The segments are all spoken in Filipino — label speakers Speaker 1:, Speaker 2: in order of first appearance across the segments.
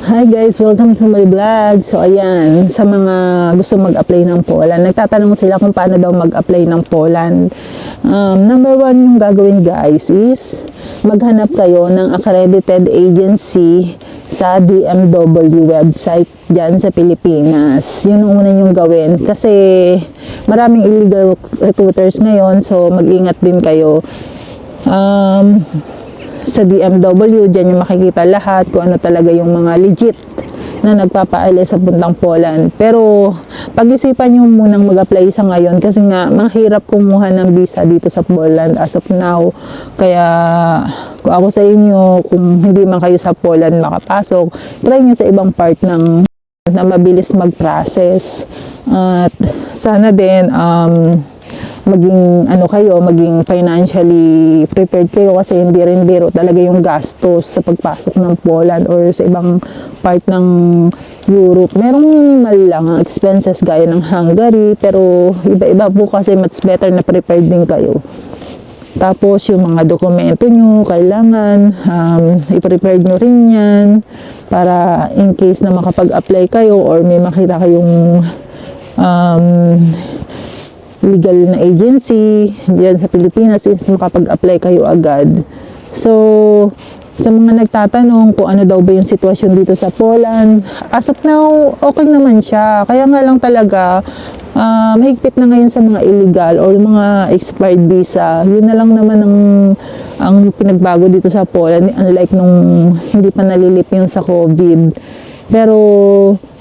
Speaker 1: Hi guys, welcome to my vlog. So ayan, sa mga gusto mag-apply ng Poland, nagtatanong sila kung paano daw mag-apply ng Poland. Number one yung gagawin guys is maghanap kayo ng accredited agency sa DMW website dyan sa Pilipinas. Yun ang una yung gawin kasi maraming illegal recruiters ngayon, so mag-ingat din kayo. Sa DMW, dyan yung makikita lahat kung ano talaga yung mga legit na nagpapaalis sa puntang Poland. Pero pag-isipan nyo munang mag-apply sa ngayon kasi nga mahirap kumuha ng visa dito sa Poland as of now. Kaya kung ako sa inyo, kung hindi man kayo sa Poland makapasok, try nyo sa ibang part ng na mabilis mag-process. At sana din maging maging financially prepared kayo kasi hindi rin biro talaga yung gastos sa pagpasok ng Poland or sa ibang part ng Europe. Merong minimal lang ang expenses gaya ng Hungary, pero iba-iba po kasi much better na prepared din kayo. Tapos yung mga dokumento nyo, kailangan i-prepare nyo rin yan para in case na makapag-apply kayo or may makita kayong legal na agency diyan sa Pilipinas, is makapag-apply kayo agad. So, sa mga nagtatanong kung ano daw ba yung sitwasyon dito sa Poland, as of now, okay naman siya. Kaya nga lang talaga, mahigpit na ngayon sa mga illegal or mga expired visa. Yun na lang naman ang pinagbago dito sa Poland, unlike nung hindi pa nalilip yung sa COVID. Pero,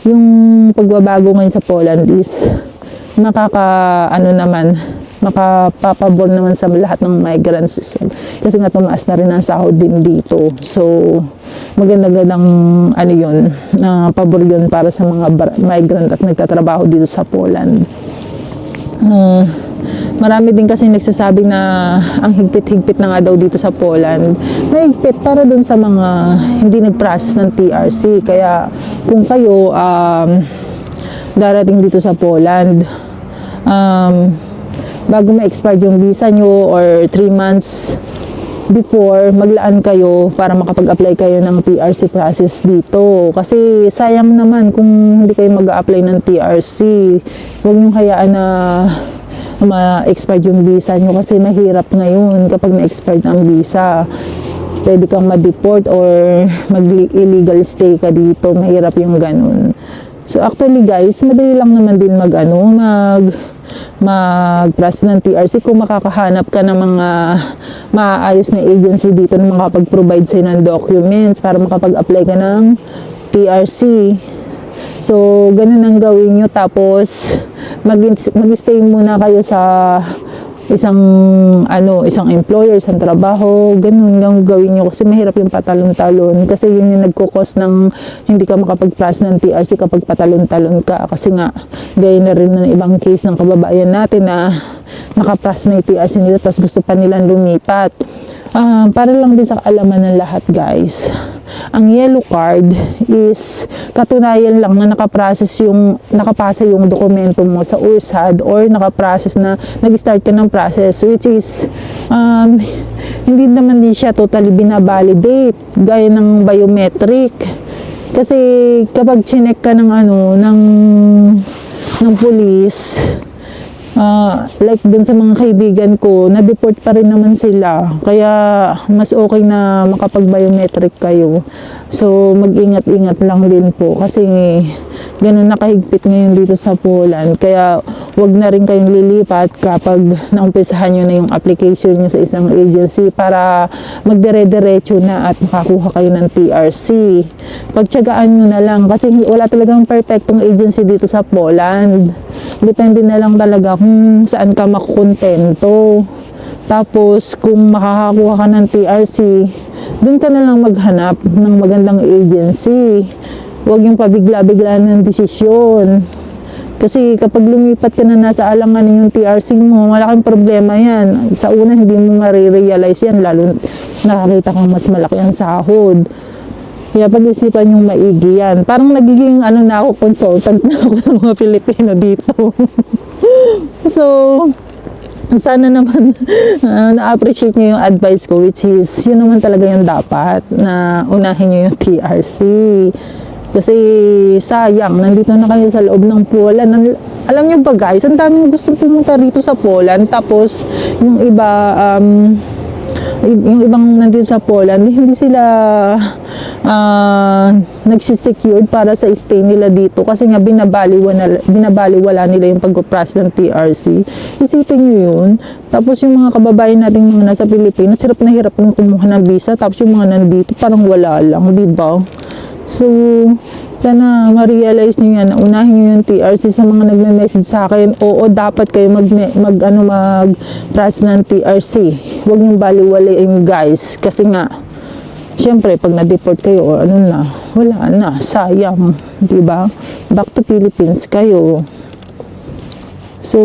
Speaker 1: yung pagbabago ngayon sa Poland is makapapabor naman sa lahat ng migrants kasi nga tumaas na rin ang sahod din dito. So magandang pabor yun para sa mga migrant at nagtatrabaho dito sa Poland. Marami din kasi nagsasabi na ang higpit-higpit na nga daw dito sa Poland. Mahigpit para dun sa mga hindi nag-process ng TRC. Kaya kung kayo darating dito sa Poland, bago ma-expire yung visa nyo or 3 months before, maglaan kayo para makapag-apply kayo ng TRC process dito. Kasi sayang naman kung hindi kayo mag-apply ng TRC. Huwag nyo hayaan na ma-expire yung visa nyo kasi mahirap ngayon kapag na-expire ang visa. Pwede kang ma-deport or mag-illegal stay ka dito. Mahirap yung ganun. So actually guys, madali lang naman din mag-process ng TRC kung makakahanap ka ng mga maayos na agency dito na makapag-provide sa'yo ng documents para makapag-apply ka ng TRC. So, ganun ang gawin nyo. Tapos, mag-stay muna kayo sa isang employer, isang trabaho, ganun ang gawin nyo kasi mahirap yung patalon-talon kasi yun yung nagkukos ng hindi ka makapag-process ng TRC kapag patalon-talon ka kasi nga gaya na rin ng ibang case ng kababayan natin na nakaprocess na yung TRC nila tapos gusto pa nilang lumipat. Para lang din sa kaalaman ng lahat guys, ang yellow card is katunayan lang na nakapasa yung dokumento mo sa URSAD or nakaprocess na nag-start ka ng process, which is hindi naman din siya totally binabalidate gaya ng biometric. Kasi kapag chinek ka ng police, like dun sa mga kaibigan ko, na-deport pa rin naman sila. Kaya mas okay na makapag-biometric kayo. So mag-ingat-ingat lang din po kasi ganun nakahigpit ngayon dito sa Poland. Kaya wag na rin kayong lilipat kapag naumpisahan nyo na yung application nyo sa isang agency para magdire-diretso na at makakuha kayo ng TRC. Pagtiyagaan nyo na lang kasi wala talagang perfectong agency dito sa Poland. Depende na lang talaga kung saan ka makukontento. Tapos kung makakakuha ka ng TRC, dun ka na lang maghanap ng magandang agency. Huwag yung pabigla-bigla ng desisyon. Kasi kapag lumipat ka na nasa alanganin yung TRC mo, malaking problema yan. Sa una, hindi mo marirealize yan, lalo nakakita kang mas malaki ang sahod. Kaya pag-isipan yung maigi yan. Parang nagiging na ako, consultant na ako ng mga Pilipino dito. So, sana naman na-appreciate nyo yung advice ko, which is yun naman talaga yung dapat na unahin nyo yung TRC. Kasi sayang, nandito na kayo sa loob ng Poland. Alam nyo ba guys, ang daming gusto pumunta rito sa Poland. Tapos yung iba, yung ibang nandito sa Poland, hindi sila nagsisecure para sa stay nila dito kasi nga binabaliwala nila yung pag-process ng TRC. Isipin nyo yun. Tapos yung mga kababayan nating mga nasa Pilipinas, hirap na hirap yung kumuha ng visa. Tapos yung mga nandito, parang wala lang, di ba? So, sana ma-realize nyo yan. Unahin nyo yung TRC sa mga nagme-message sa akin. Oo, dapat kayo mag-process ng TRC. Huwag nyo baliwalain guys. Kasi nga, syempre, pag na-deport kayo, o ano na, wala na, sayang. Diba? Back to Philippines kayo. So,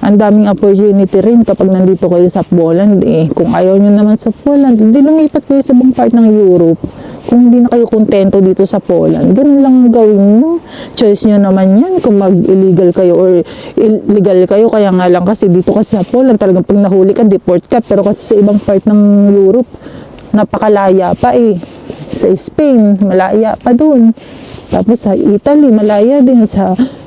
Speaker 1: ang daming opportunity rin kapag nandito kayo sa Poland eh. Kung ayaw nyo naman sa Poland, hindi lumipat kayo sa ibang part ng Europe. Kung hindi na kayo kontento dito sa Poland, ganun lang ang gawin nyo. Choice nyo naman yan kung mag-illegal kayo or illegal kayo. Kaya nga lang kasi dito kasi sa Poland, talagang pag nahuli ka, deport ka. Pero kasi sa ibang part ng Europe, napakalaya pa eh. Sa Spain, malaya pa dun. Tapos sa Italy, malaya din.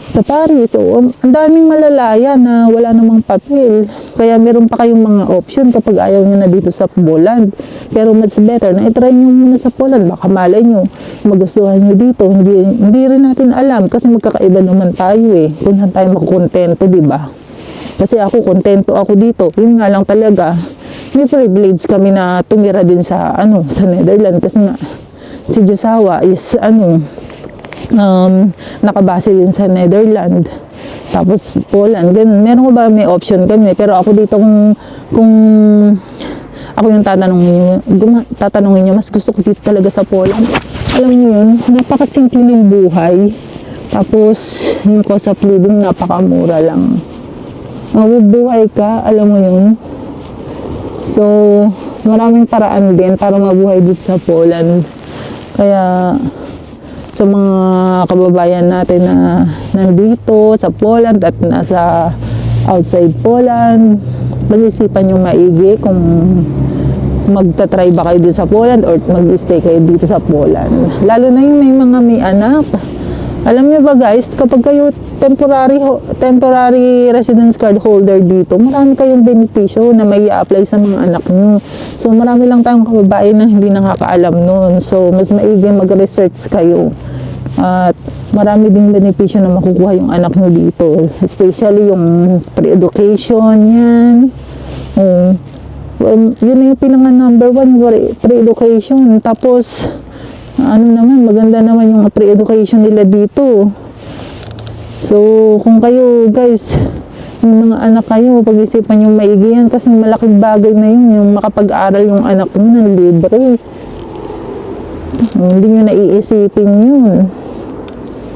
Speaker 1: Sa Paris, so, ang daming malalaya na wala namang papel. Kaya meron pa kayong mga option kapag ayaw nyo na dito sa Poland. Pero much better na itry nyo muna sa Poland. Baka malay nyo, magustuhan nyo dito. Hindi rin natin alam kasi magkakaiba naman tayo eh. Kung saan tayo makukontento, diba? Kasi ako, kontento ako dito. Yun nga lang talaga, may privilege kami na tumira din sa Netherlands. Kasi nga, si Josawa is nakabase din sa Netherlands. Tapos Poland, ganun. Meron ko ba may option kami? Pero ako dito kung ako yung tatanungin nyo, mas gusto ko dito talaga sa Poland. Alam niyo yun, napakasimple ng buhay. Tapos yung cost of living napakamura lang. Mabubuhay ka, alam mo yun. So, maraming paraan din para mabuhay dito sa Poland. Kaya sa mga kababayan natin na nandito sa Poland at nasa outside Poland, pag-isipan nyo maigi kung magta-try ba kayo dito sa Poland or mag-stay kayo dito sa Poland. Lalo na yung may anak. Alam nyo ba guys, kapag kayo temporary residence card holder dito, marami kayong benepisyo na may i-apply sa mga anak nyo. So marami lang tayong kababayan na hindi nakakaalam nun. So mas maigi mag-research kayo. At marami ding benepisyo na makukuha yung anak nyo dito. Especially yung pre-education, yan. Yun na yung pinaka number 1, pre-education. Tapos, maganda naman yung pre-education nila dito. So, kung kayo guys, yung mga anak kayo, pag-isipan yung maigi yan kasi malaking bagay na yun, yung makapag-aral yung anak nyo ng libre. Hindi nyo naiisipin yun.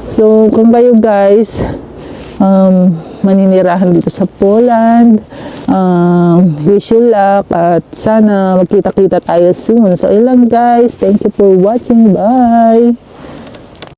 Speaker 1: So, kung kayo guys, maninirahan dito sa Poland, wish you luck at sana magkita-kita tayo soon. So, ilang guys, thank you for watching. Bye!